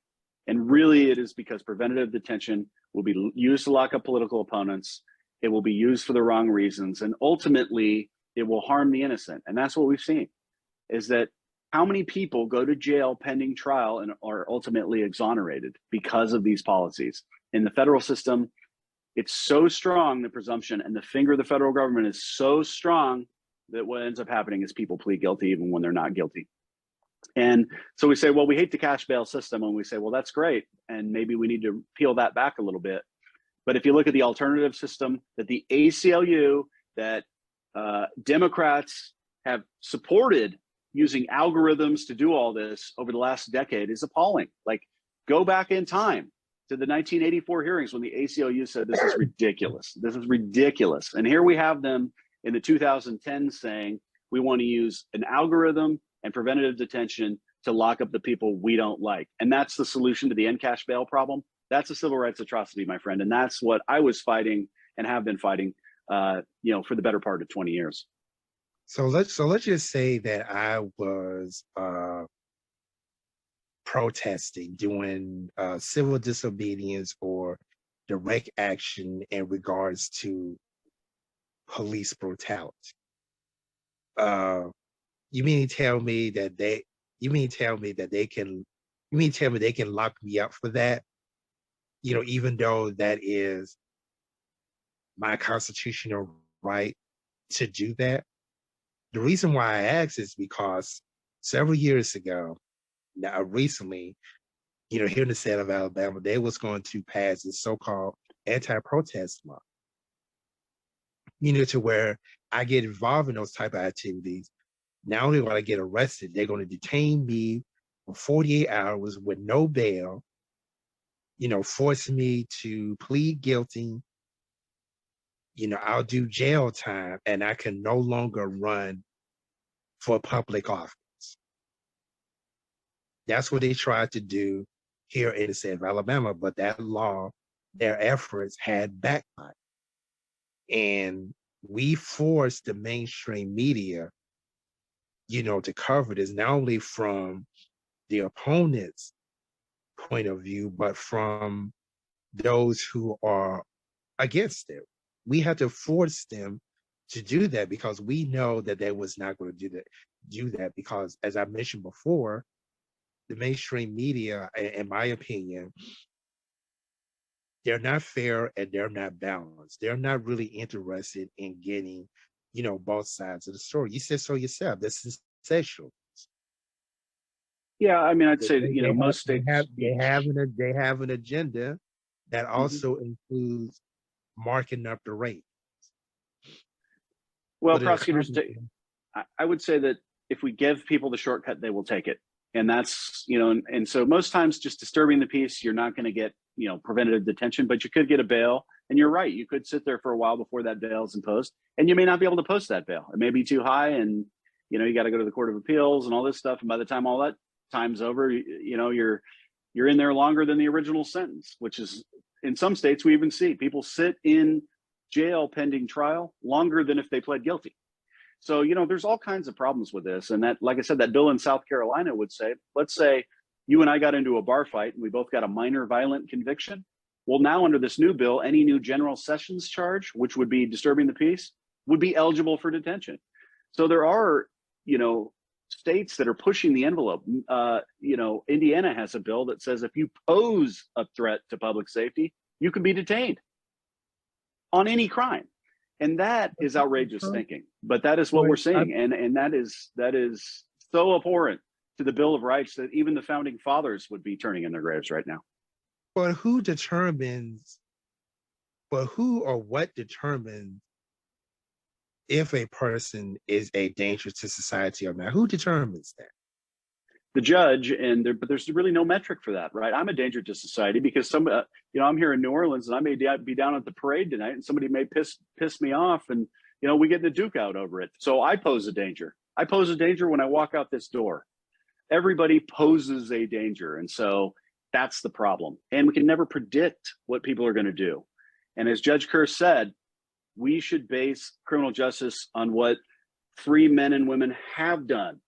And really it is because preventative detention will be used to lock up political opponents. It will be used for the wrong reasons. And ultimately it will harm the innocent. And that's what we've seen, is that how many people go to jail pending trial and are ultimately exonerated because of these policies. In the federal system, it's so strong, the presumption, and the finger of the federal government is so strong that what ends up happening is people plead guilty even when they're not guilty. And so we say, well, we hate the cash bail system. And we say, well, that's great. And maybe we need to peel that back a little bit. But if you look at the alternative system that the ACLU, that Democrats have supported using algorithms to do all this over the last decade is appalling. Like, go back in time to the 1984 hearings when the ACLU said this is ridiculous. This is ridiculous. And here we have them in the 2010s saying we want to use an algorithm and preventative detention to lock up the people we don't like. And that's the solution to the encash bail problem. That's a civil rights atrocity, my friend. And that's what I was fighting and have been fighting, for the better part of 20 years. So let's just say that I was protesting, doing civil disobedience or direct action in regards to police brutality. You mean to tell me that they can lock me up for that? Even though that is my constitutional right to do that. The reason why I ask is because several years ago, now recently, here in the state of Alabama, they was going to pass this so-called anti-protest law. To where I get involved in those type of activities. Not only will I get arrested, they're going to detain me for 48 hours with no bail, force me to plead guilty. I'll do jail time and I can no longer run for public office. That's what they tried to do here in the state of Alabama, but that law, their efforts had backfired. And we forced the mainstream media, to cover this, not only from the opponent's point of view, but from those who are against it. We had to force them to do that because we know that they was not going to do that because, as I mentioned before, the mainstream media, in my opinion, they're not fair and they're not balanced. They're not really interested in getting, both sides of the story. You said so yourself. This is sensational. Yeah, I mean, I'd say that, most states they have an agenda that also includes marking up the rate. Well, prosecutors, I would say that if we give people the shortcut, they will take it. And that's, and so most times just disturbing the peace, you're not going to get, preventative detention, but you could get a bail. And you're right, you could sit there for a while before that bail is imposed, and you may not be able to post that bail. It may be too high, and you got to go to the Court of Appeals and all this stuff. And by the time all that time's over, you're in there longer than the original sentence, which is, in some states we even see people sit in jail pending trial longer than if they pled guilty. So, there's all kinds of problems with this. And that, like I said, that bill in South Carolina would say, let's say you and I got into a bar fight and we both got a minor violent conviction. Well, now under this new bill, any new general sessions charge, which would be disturbing the peace, would be eligible for detention. So there are, states that are pushing the envelope. Indiana has a bill that says if you pose a threat to public safety, you can be detained on any crime. And that is outrageous thinking, but that is what we're seeing. And that is so abhorrent to the Bill of Rights that even the founding fathers would be turning in their graves right now. But who or what determines if a person is a danger to society or not? Who determines that? The judge, but there's really no metric for that, right? I'm a danger to society because I'm here in New Orleans and I may be down at the parade tonight and somebody may piss me off and, we get in a duke out over it. So I pose a danger. I pose a danger when I walk out this door. Everybody poses a danger. And so that's the problem. And we can never predict what people are going to do. And as Judge Kerr said, we should base criminal justice on what free men and women have done,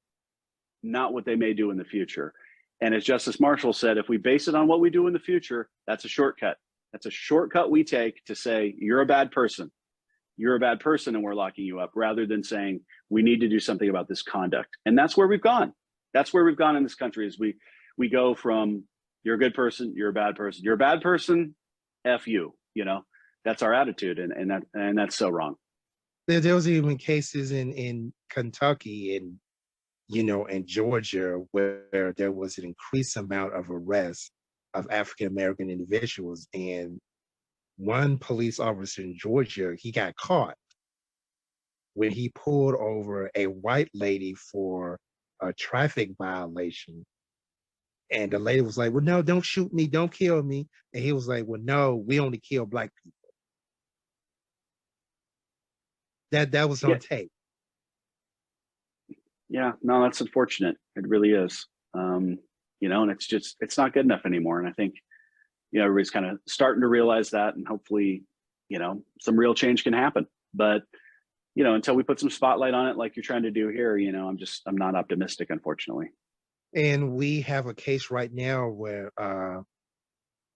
not what they may do in the future. And as Justice Marshall said, if we base it on what we do in the future, that's a shortcut. That's a shortcut we take to say, you're a bad person. You're a bad person and we're locking you up, rather than saying, we need to do something about this conduct. And that's where we've gone. That's where we've gone in this country, is we go from, you're a good person, you're a bad person. You're a bad person, F you, That's our attitude, and that's so wrong. There was even cases in Kentucky and in Georgia where there was an increased amount of arrests of African American individuals, and one police officer in Georgia, he got caught when he pulled over a white lady for a traffic violation. And the lady was like, well, no, don't shoot me, don't kill me. And he was like, well, no, we only kill black people. That was Yeah, on tape. yeah, no, that's unfortunate. It really is. You know, and it's not good enough anymore. And I think, you know, everybody's kind of starting to realize that, and hopefully, you know, some real change can happen. But, you know, until we put some spotlight on it, like you're trying to do here, you know, I'm not optimistic, unfortunately. And we have a case right now where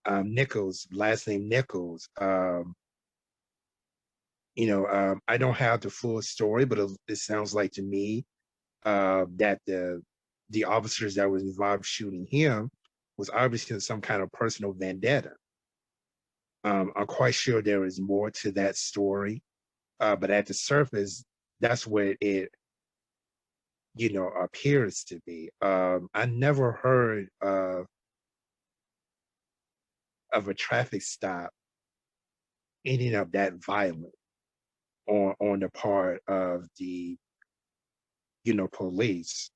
Nichols, last name Nichols, I don't have the full story, but it sounds like to me that the officers that was involved shooting him was obviously some kind of personal vendetta. I'm quite sure there is more to that story, but at the surface, that's what it, appears to be. I never heard of a traffic stop ending up that violent on the part of the police.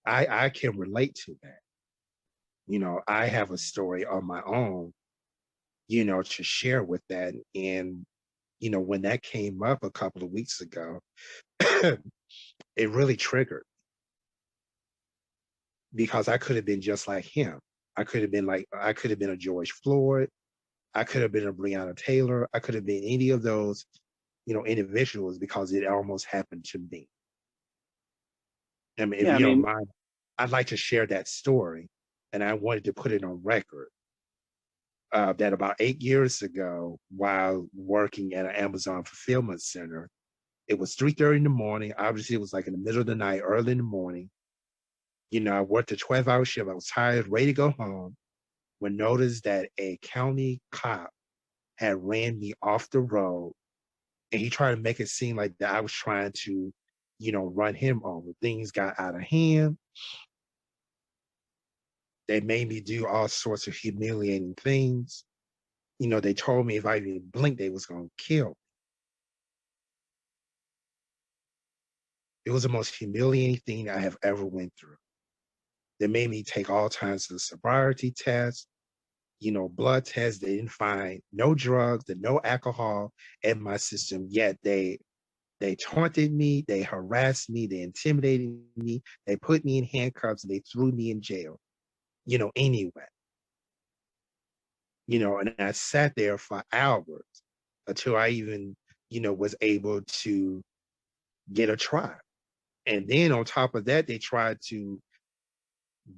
I can relate to that. I have a story on my own, to share with that. And, when that came up a couple of weeks ago, it really triggered, because I could have been just like him. I could have been a George Floyd. I could have been a Breonna Taylor. I could have been any of those, individuals, because it almost happened to me. I mean, if Yeah, I you don't mean, mind, I'd like to share that story, and I wanted to put it on record. That about 8 years ago, while working at an Amazon fulfillment center, it was 3:30 in the morning. Obviously, it was like in the middle of the night, early in the morning. I worked a 12-hour shift. I was tired, ready to go home, when noticed that a county cop had ran me off the road, and he tried to make it seem like that I was trying to, run him over. Things got out of hand. They made me do all sorts of humiliating things. They told me if I even blinked, they was going to kill me. It was the most humiliating thing I have ever went through. They made me take all kinds of sobriety tests, blood tests. They didn't find no drugs and no alcohol in my system, yet they taunted me, they harassed me, they intimidated me, they put me in handcuffs, and they threw me in jail, anyway. And I sat there for hours until I even, was able to get a trial. And then on top of that, they tried to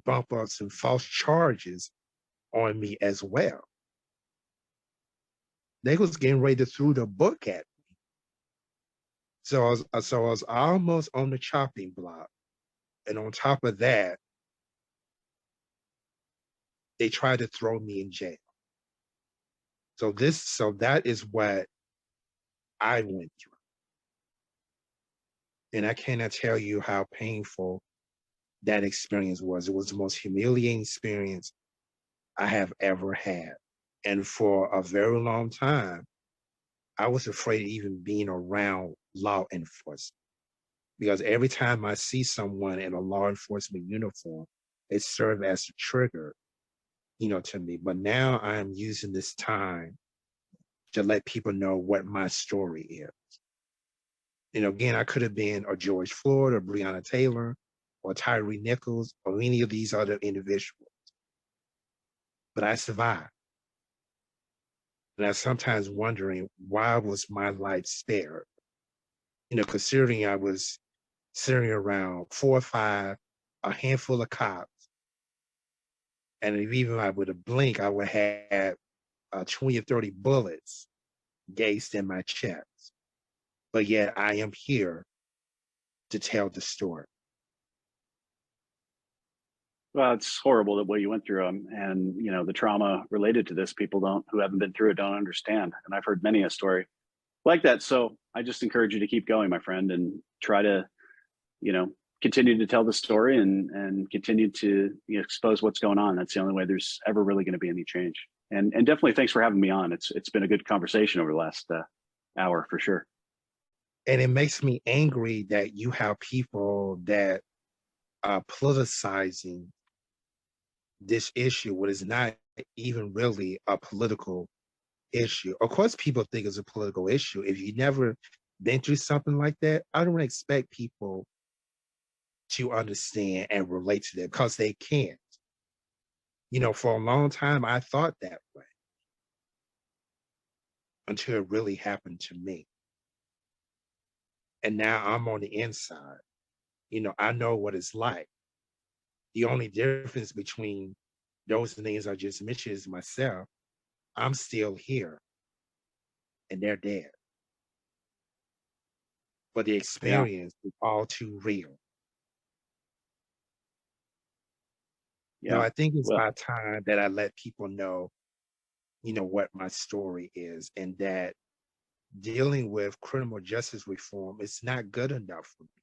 bump up some false charges on me as well. They was getting ready to throw the book at me. So I was almost on the chopping block. And on top of that, they tried to throw me in jail. So that is what I went through. And I cannot tell you how painful that experience was. It was the most humiliating experience I have ever had. And for a very long time, I was afraid of even being around law enforcement, because every time I see someone in a law enforcement uniform, it served as a trigger, to me. But now I am using this time to let people know what my story is. Again, I could have been a George Floyd or Breonna Taylor or Tyree Nichols or any of these other individuals, but I survived. And I'm sometimes wondering, why was my life spared? Considering I was sitting around 4 or 5, a handful of cops, and if even I would have blinked, I would have 20 or 30 bullets gazed in my chest. But yet I am here to tell the story. well, it's horrible that what you went through, and you know the trauma related to this. People who haven't been through it don't understand, and I've heard many a story like that. So I just encourage you to keep going, my friend, and try to, you know, continue to tell the story and continue to, you know, expose what's going on. That's the only way there's ever really going to be any change. And definitely thanks for having me on. It's been a good conversation over the last hour for sure. And it makes me angry that you have people that are politicizing this issue, what is not even really a political issue. Of course, people think it's a political issue. If you never been through something like that, I don't expect people to understand and relate to them because they can't. You know, for a long time, I thought that way until it really happened to me. And now I'm on the inside. You know, I know what it's like. The only difference between those names I just mentioned is myself. I'm still here and they're dead. But the Yeah. experience is all too real. You know, Yeah. I think it's Well, about time that I let people know, what my story is and that dealing with criminal justice reform is not good enough for me.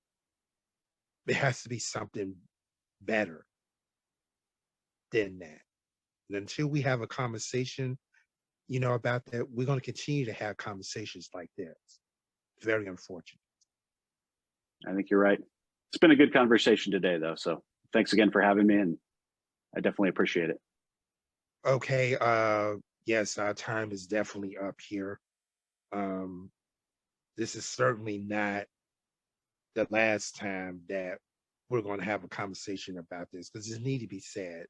There has to be something better than that. And until we have a conversation, about that, we're going to continue to have conversations like this. Very unfortunate. I think you're right. It's been a good conversation today, though. So thanks again for having me, and I definitely appreciate it. Okay. Yes, our time is definitely up here. Um, this is certainly not the last time that we're going to have a conversation about this because it need to be said.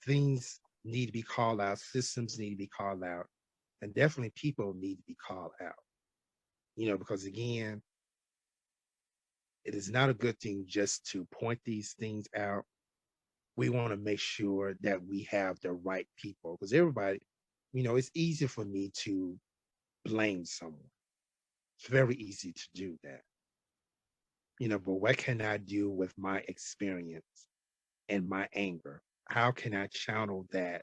Things need to be called out, systems need to be called out, and definitely people need to be called out. Because again, it is not a good thing just to point these things out. We want to make sure that we have the right people because everybody, it's easy for me to blame someone. It's very easy to do that. But what can I do with my experience and my anger? How can I channel that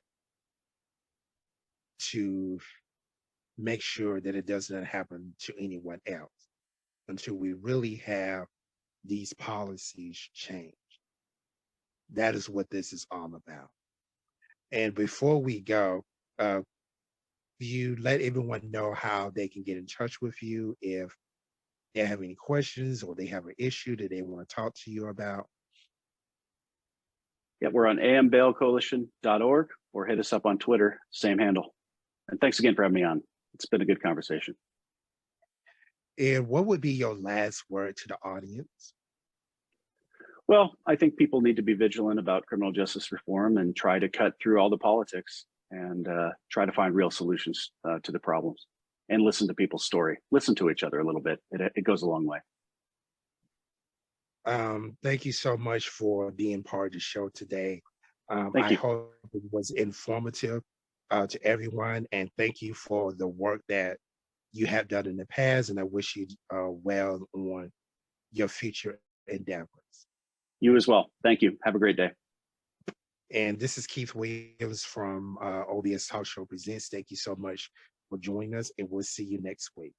to make sure that it doesn't happen to anyone else until we really have these policies changed? That is what this is all about. And before we go, uh, you let everyone know how they can get in touch with you if they have any questions or they have an issue that they want to talk to you about. Yeah, we're on ambailcoalition.org or hit us up on Twitter, same handle. And thanks again for having me on. It's been a good conversation. And what would be your last word to the audience? Well, I think people need to be vigilant about criminal justice reform and try to cut through all the politics and try to find real solutions to the problems and listen to people's story. Listen to each other a little bit. It goes a long way. Thank you so much for being part of the show today. Thank I you. hope it was informative to everyone, and thank you for the work that you have done in the past, and I wish you well on your future endeavors. You as well. Thank you. Have a great day. And this is Keith Williams from OBS Talk Show Presents. Thank you so much for joining us, and we'll see you next week.